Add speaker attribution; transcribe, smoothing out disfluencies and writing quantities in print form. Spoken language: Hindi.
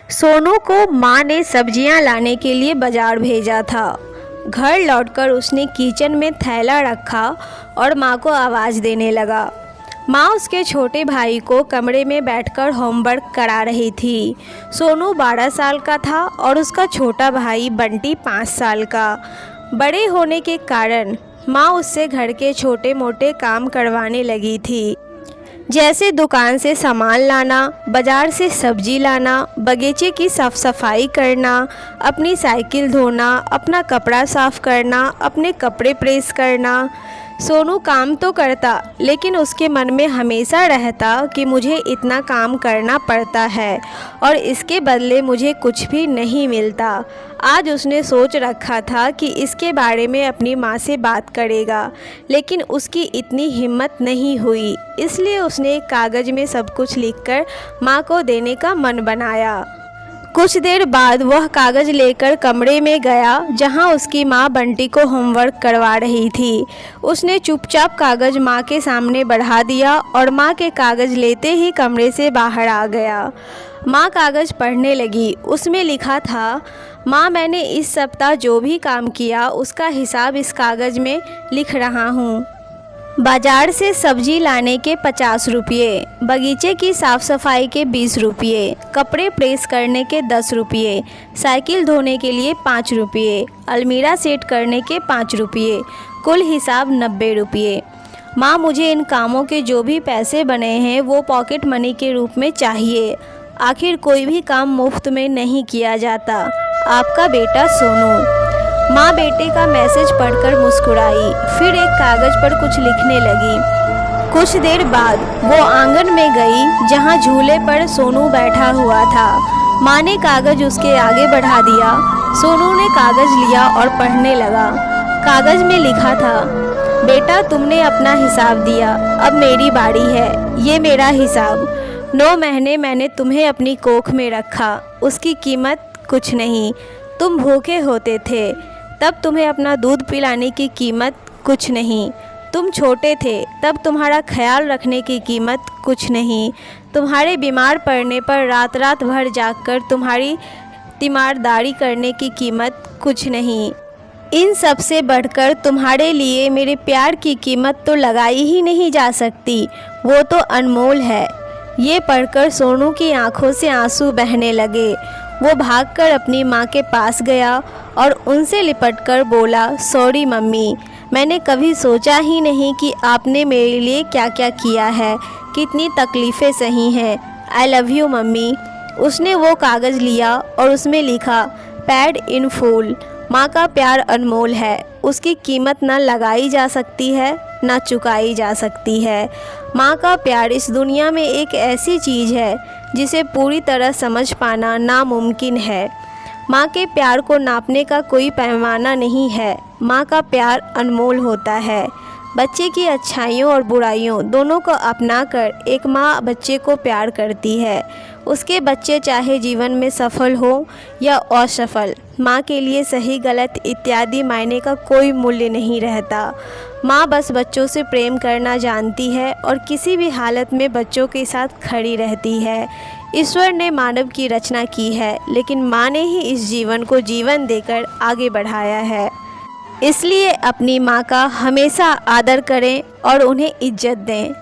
Speaker 1: सोनू को माँ ने सब्जियां लाने के लिए बाजार भेजा था। घर लौटकर उसने किचन में थैला रखा और माँ को आवाज़ देने लगा। माँ उसके छोटे भाई को कमरे में बैठकर होमवर्क करा रही थी। सोनू 12 साल का था और उसका छोटा भाई बंटी 5 साल का। बड़े होने के कारण माँ उससे घर के छोटे मोटे काम करवाने लगी थी, जैसे दुकान से सामान लाना, बाज़ार से सब्जी लाना, बगीचे की साफ़ सफाई करना, अपनी साइकिल धोना, अपना कपड़ा साफ़ करना, अपने कपड़े प्रेस करना। सोनू काम तो करता, लेकिन उसके मन में हमेशा रहता कि मुझे इतना काम करना पड़ता है और इसके बदले मुझे कुछ भी नहीं मिलता। आज उसने सोच रखा था कि इसके बारे में अपनी माँ से बात करेगा, लेकिन उसकी इतनी हिम्मत नहीं हुई। इसलिए उसने एक कागज़ में सब कुछ लिखकर माँ को देने का मन बनाया। कुछ देर बाद वह कागज़ लेकर कमरे में गया जहां उसकी माँ बंटी को होमवर्क करवा रही थी। उसने चुपचाप कागज़ माँ के सामने बढ़ा दिया और माँ के कागज़ लेते ही कमरे से बाहर आ गया। माँ कागज़ पढ़ने लगी। उसमें लिखा था, माँ, मैंने इस सप्ताह जो भी काम किया उसका हिसाब इस कागज़ में लिख रहा हूँ। बाजार से सब्जी लाने के 50 रुपये, बगीचे की साफ़ सफाई के 20 रुपये, कपड़े प्रेस करने के 10 रुपये, साइकिल धोने के लिए 5 रुपये, अलमीरा सेट करने के 5 रुपये, कुल हिसाब 90 रुपये। माँ, मुझे इन कामों के जो भी पैसे बने हैं वो पॉकेट मनी के रूप में चाहिए। आखिर कोई भी काम मुफ्त में नहीं किया जाता। आपका बेटा सोनू। माँ बेटे का मैसेज पढ़कर मुस्कुराई, फिर एक कागज़ पर कुछ लिखने लगी। कुछ देर बाद वो आंगन में गई जहाँ झूले पर सोनू बैठा हुआ था। माँ ने कागज़ उसके आगे बढ़ा दिया। सोनू ने कागज़ लिया और पढ़ने लगा। कागज़ में लिखा था, बेटा, तुमने अपना हिसाब दिया, अब मेरी बारी है। ये मेरा हिसाब। 9 महीने मैंने तुम्हें अपनी कोख में रखा, उसकी कीमत कुछ नहीं। तुम भूखे होते थे, तब तुम्हें अपना दूध पिलाने की कीमत कुछ नहीं। तुम छोटे थे, तब तुम्हारा ख्याल रखने की कीमत कुछ नहीं। तुम्हारे बीमार पड़ने पर रात रात भर जागकर तुम्हारी तीमारदारी करने की कीमत कुछ नहीं। इन सब से बढ़कर तुम्हारे लिए मेरे प्यार की कीमत तो लगाई ही नहीं जा सकती, वो तो अनमोल है। ये पढ़कर सोनू की आंखों से आंसू बहने लगे। वो भागकर अपनी माँ के पास गया और उनसे लिपटकर बोला, सॉरी मम्मी, मैंने कभी सोचा ही नहीं कि आपने मेरे लिए क्या क्या किया है, कितनी तकलीफ़ें सही हैं। I love you mummy. उसने वो कागज़ लिया और उसमें लिखा, पैड इन फुल। माँ का प्यार अनमोल है, उसकी कीमत ना लगाई जा सकती है ना चुकाई जा सकती है। माँ का प्यार इस दुनिया में एक ऐसी चीज़ है जिसे पूरी तरह समझ पाना नामुमकिन है। माँ के प्यार को नापने का कोई पैमाना नहीं है। माँ का प्यार अनमोल होता है। बच्चे की अच्छाइयों और बुराइयों दोनों को अपनाकर एक माँ बच्चे को प्यार करती है। उसके बच्चे चाहे जीवन में सफल हो या असफल, माँ के लिए सही गलत इत्यादि मायने का कोई मूल्य नहीं रहता। माँ बस बच्चों से प्रेम करना जानती है और किसी भी हालत में बच्चों के साथ खड़ी रहती है। ईश्वर ने मानव की रचना की है, लेकिन माँ ने ही इस जीवन को जीवन देकर आगे बढ़ाया है। इसलिए अपनी माँ का हमेशा आदर करें और उन्हें इज्जत दें।